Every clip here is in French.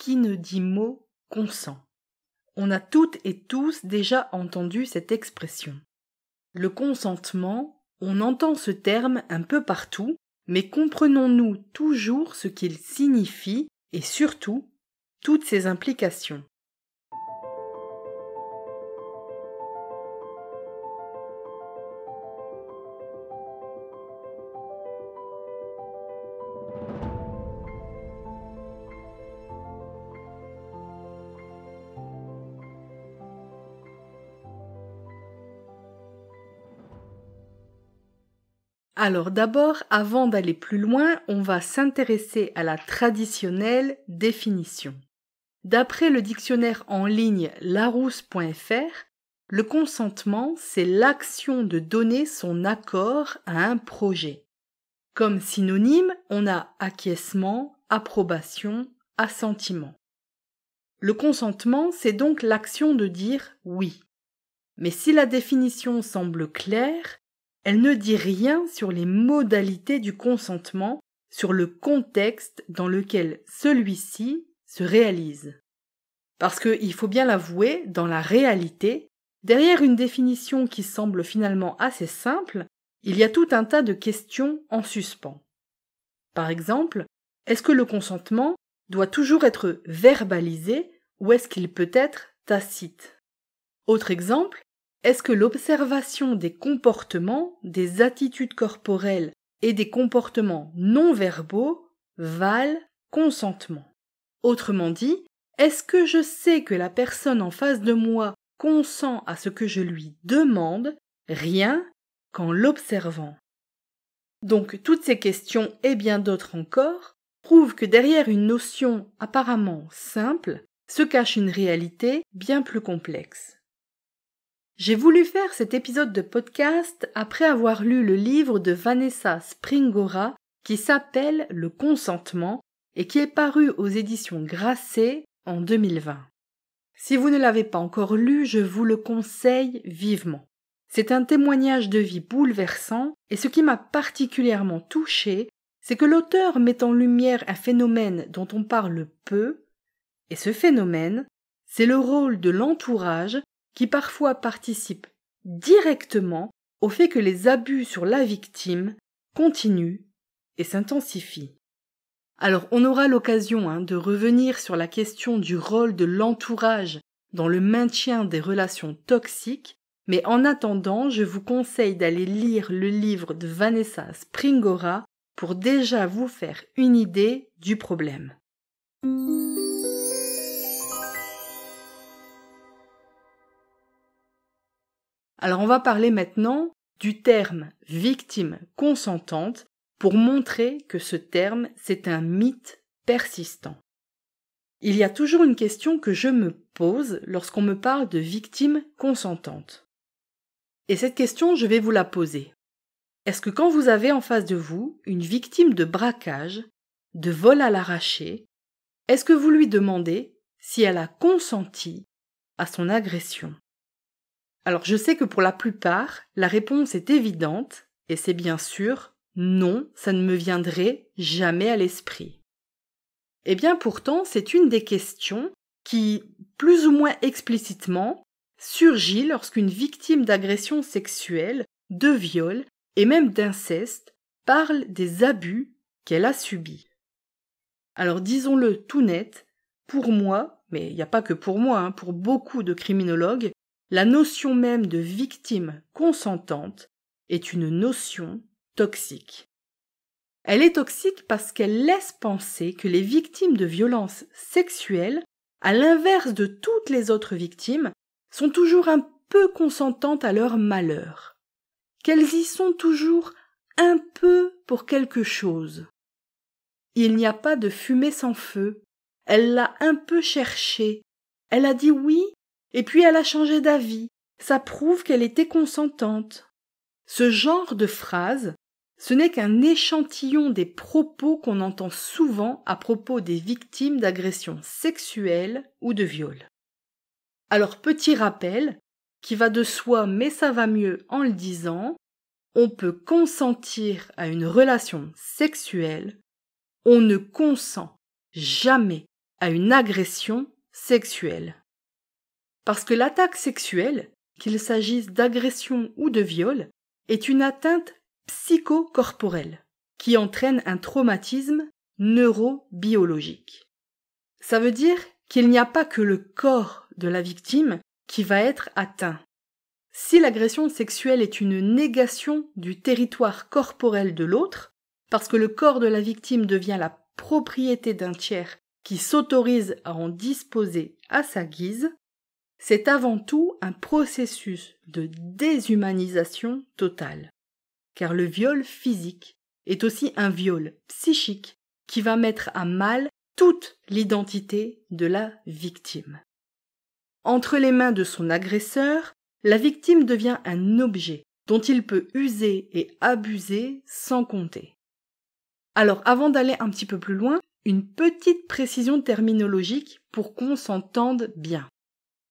qui ne dit mot consent. On a toutes et tous déjà entendu cette expression. Le consentement, on entend ce terme un peu partout, mais comprenons-nous toujours ce qu'il signifie et surtout toutes ses implications. Alors d'abord, avant d'aller plus loin, on va s'intéresser à la traditionnelle définition. D'après le dictionnaire en ligne larousse.fr, le consentement, c'est l'action de donner son accord à un projet. Comme synonyme, on a acquiescement, approbation, assentiment. Le consentement, c'est donc l'action de dire oui. Mais si la définition semble claire, elle ne dit rien sur les modalités du consentement, sur le contexte dans lequel celui-ci se réalise. Parce qu'il faut bien l'avouer, dans la réalité, derrière une définition qui semble finalement assez simple, il y a tout un tas de questions en suspens. Par exemple, est-ce que le consentement doit toujours être verbalisé ou est-ce qu'il peut être tacite? Autre exemple, est-ce que l'observation des comportements, des attitudes corporelles et des comportements non verbaux valent consentement? Autrement dit, est-ce que je sais que la personne en face de moi consent à ce que je lui demande, rien qu'en l'observant? Donc toutes ces questions et bien d'autres encore prouvent que derrière une notion apparemment simple se cache une réalité bien plus complexe. J'ai voulu faire cet épisode de podcast après avoir lu le livre de Vanessa Springora qui s'appelle Le consentement et qui est paru aux éditions Grasset en 2020. Si vous ne l'avez pas encore lu, je vous le conseille vivement. C'est un témoignage de vie bouleversant et ce qui m'a particulièrement touchée, c'est que l'auteur met en lumière un phénomène dont on parle peu, et ce phénomène, c'est le rôle de l'entourage qui parfois participe directement au fait que les abus sur la victime continuent et s'intensifient. Alors on aura l'occasion de revenir sur la question du rôle de l'entourage dans le maintien des relations toxiques, mais en attendant, je vous conseille d'aller lire le livre de Vanessa Springora pour déjà vous faire une idée du problème. Alors on va parler maintenant du terme victime consentante pour montrer que ce terme, c'est un mythe persistant. Il y a toujours une question que je me pose lorsqu'on me parle de victime consentante. Et cette question, je vais vous la poser. Est-ce que quand vous avez en face de vous une victime de braquage, de vol à l'arraché, est-ce que vous lui demandez si elle a consenti à son agression? Alors je sais que pour la plupart, la réponse est évidente, et c'est bien sûr non, ça ne me viendrait jamais à l'esprit. Eh bien pourtant, c'est une des questions qui, plus ou moins explicitement, surgit lorsqu'une victime d'agression sexuelle, de viol et même d'inceste parle des abus qu'elle a subis. Alors disons-le tout net, pour moi, mais il n'y a pas que pour moi, pour beaucoup de criminologues, la notion même de victime consentante est une notion toxique. Elle est toxique parce qu'elle laisse penser que les victimes de violences sexuelles, à l'inverse de toutes les autres victimes, sont toujours un peu consentantes à leur malheur, qu'elles y sont toujours un peu pour quelque chose. Il n'y a pas de fumée sans feu, elle l'a un peu cherché, elle a dit oui, et puis elle a changé d'avis, ça prouve qu'elle était consentante. Ce genre de phrase, ce n'est qu'un échantillon des propos qu'on entend souvent à propos des victimes d'agressions sexuelles ou de viol. Alors petit rappel, qui va de soi mais ça va mieux en le disant, on peut consentir à une relation sexuelle, on ne consent jamais à une agression sexuelle. Parce que l'attaque sexuelle, qu'il s'agisse d'agression ou de viol, est une atteinte psychocorporelle qui entraîne un traumatisme neurobiologique. Ça veut dire qu'il n'y a pas que le corps de la victime qui va être atteint. Si l'agression sexuelle est une négation du territoire corporel de l'autre, parce que le corps de la victime devient la propriété d'un tiers qui s'autorise à en disposer à sa guise, c'est avant tout un processus de déshumanisation totale. Car le viol physique est aussi un viol psychique qui va mettre à mal toute l'identité de la victime. Entre les mains de son agresseur, la victime devient un objet dont il peut user et abuser sans compter. Alors, avant d'aller un petit peu plus loin, une petite précision terminologique pour qu'on s'entende bien.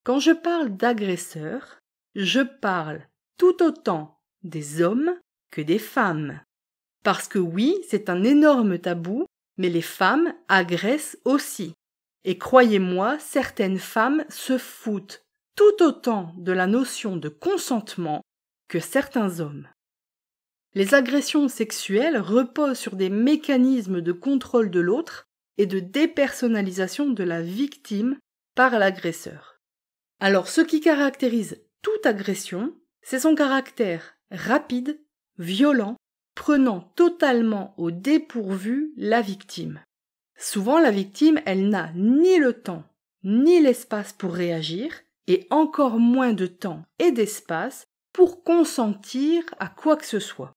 Quand je parle d'agresseur, je parle tout autant des hommes que des femmes. Parce que oui, c'est un énorme tabou, mais les femmes agressent aussi. Et croyez-moi, certaines femmes se foutent tout autant de la notion de consentement que certains hommes. Les agressions sexuelles reposent sur des mécanismes de contrôle de l'autre et de dépersonnalisation de la victime par l'agresseur. Alors, ce qui caractérise toute agression, c'est son caractère rapide, violent, prenant totalement au dépourvu la victime. Souvent, la victime, elle n'a ni le temps, ni l'espace pour réagir, et encore moins de temps et d'espace pour consentir à quoi que ce soit.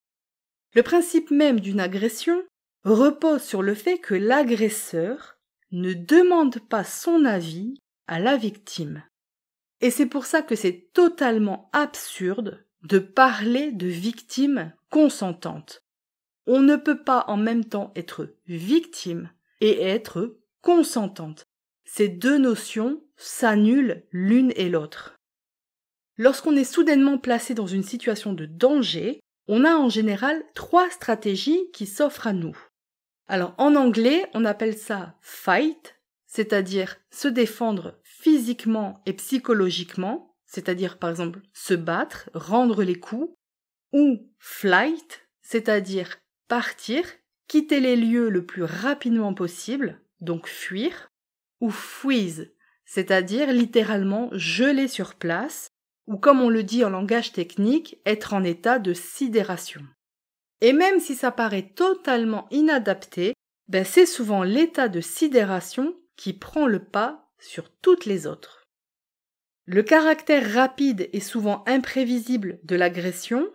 Le principe même d'une agression repose sur le fait que l'agresseur ne demande pas son avis à la victime. Et c'est pour ça que c'est totalement absurde de parler de victime consentante. On ne peut pas en même temps être victime et être consentante. Ces deux notions s'annulent l'une et l'autre. Lorsqu'on est soudainement placé dans une situation de danger, on a en général 3 stratégies qui s'offrent à nous. Alors en anglais, on appelle ça fight, c'est-à-dire se défendre physiquement et psychologiquement, c'est-à-dire par exemple se battre, rendre les coups, ou flight, c'est-à-dire partir, quitter les lieux le plus rapidement possible, donc fuir, ou freeze, c'est-à-dire littéralement geler sur place, ou comme on le dit en langage technique, être en état de sidération. Et même si ça paraît totalement inadapté, c'est souvent l'état de sidération qui prend le pas sur toutes les autres. Le caractère rapide et souvent imprévisible de l'agression,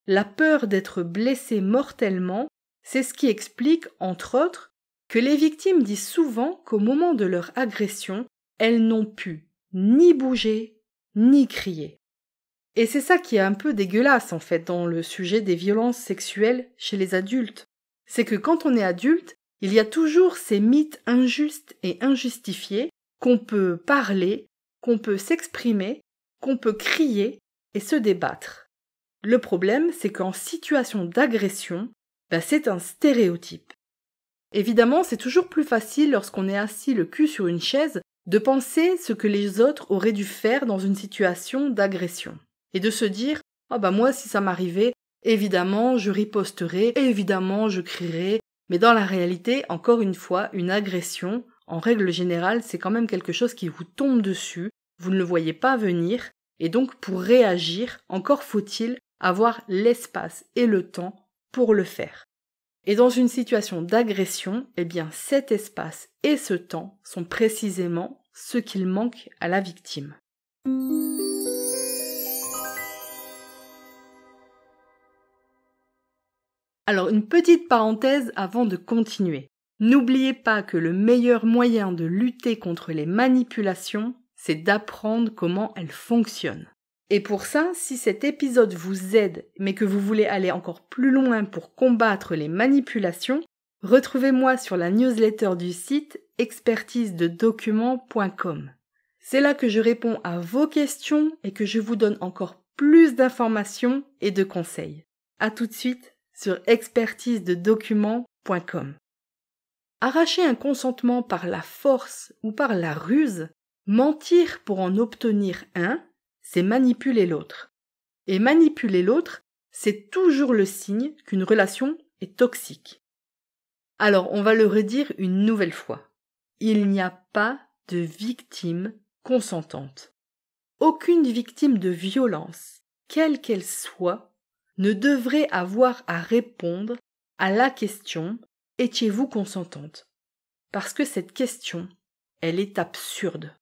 la peur d'être blessé mortellement, c'est ce qui explique, entre autres, que les victimes disent souvent qu'au moment de leur agression, elles n'ont pu ni bouger, ni crier. Et c'est ça qui est un peu dégueulasse en fait dans le sujet des violences sexuelles chez les adultes. C'est que quand on est adulte, il y a toujours ces mythes injustes et injustifiés qu'on peut parler, qu'on peut s'exprimer, qu'on peut crier et se débattre. Le problème, c'est qu'en situation d'agression, c'est un stéréotype. Évidemment, c'est toujours plus facile lorsqu'on est assis le cul sur une chaise de penser ce que les autres auraient dû faire dans une situation d'agression. Et de se dire « moi, si ça m'arrivait, évidemment, je riposterais, évidemment, je crierais. » Mais dans la réalité, encore une fois, une agression, en règle générale, c'est quand même quelque chose qui vous tombe dessus, vous ne le voyez pas venir, et donc pour réagir, encore faut-il avoir l'espace et le temps pour le faire. Et dans une situation d'agression, cet espace et ce temps sont précisément ce qu'il manque à la victime. Alors une petite parenthèse avant de continuer. N'oubliez pas que le meilleur moyen de lutter contre les manipulations, c'est d'apprendre comment elles fonctionnent. Et pour ça, si cet épisode vous aide, mais que vous voulez aller encore plus loin pour combattre les manipulations, retrouvez-moi sur la newsletter du site expertisededocuments.com. C'est là que je réponds à vos questions et que je vous donne encore plus d'informations et de conseils. À tout de suite sur expertisededocuments.com. Arracher un consentement par la force ou par la ruse, mentir pour en obtenir un, c'est manipuler l'autre. Et manipuler l'autre, c'est toujours le signe qu'une relation est toxique. Alors, on va le redire une nouvelle fois. Il n'y a pas de victime consentante. Aucune victime de violence, quelle qu'elle soit, ne devrait avoir à répondre à la question « Étiez-vous consentante ?» Parce que cette question, elle est absurde.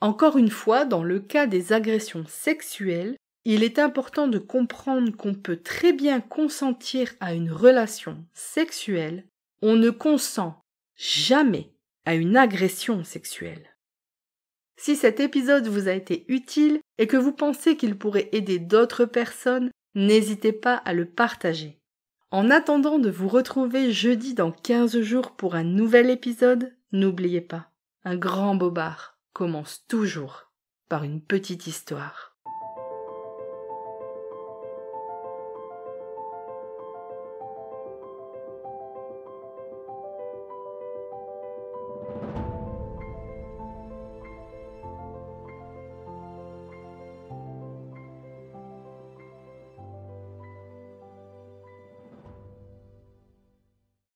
Encore une fois, dans le cas des agressions sexuelles, il est important de comprendre qu'on peut très bien consentir à une relation sexuelle, on ne consent jamais à une agression sexuelle. Si cet épisode vous a été utile et que vous pensez qu'il pourrait aider d'autres personnes, n'hésitez pas à le partager. En attendant de vous retrouver jeudi dans 15 jours pour un nouvel épisode, n'oubliez pas, un grand bobard commence toujours par une petite histoire.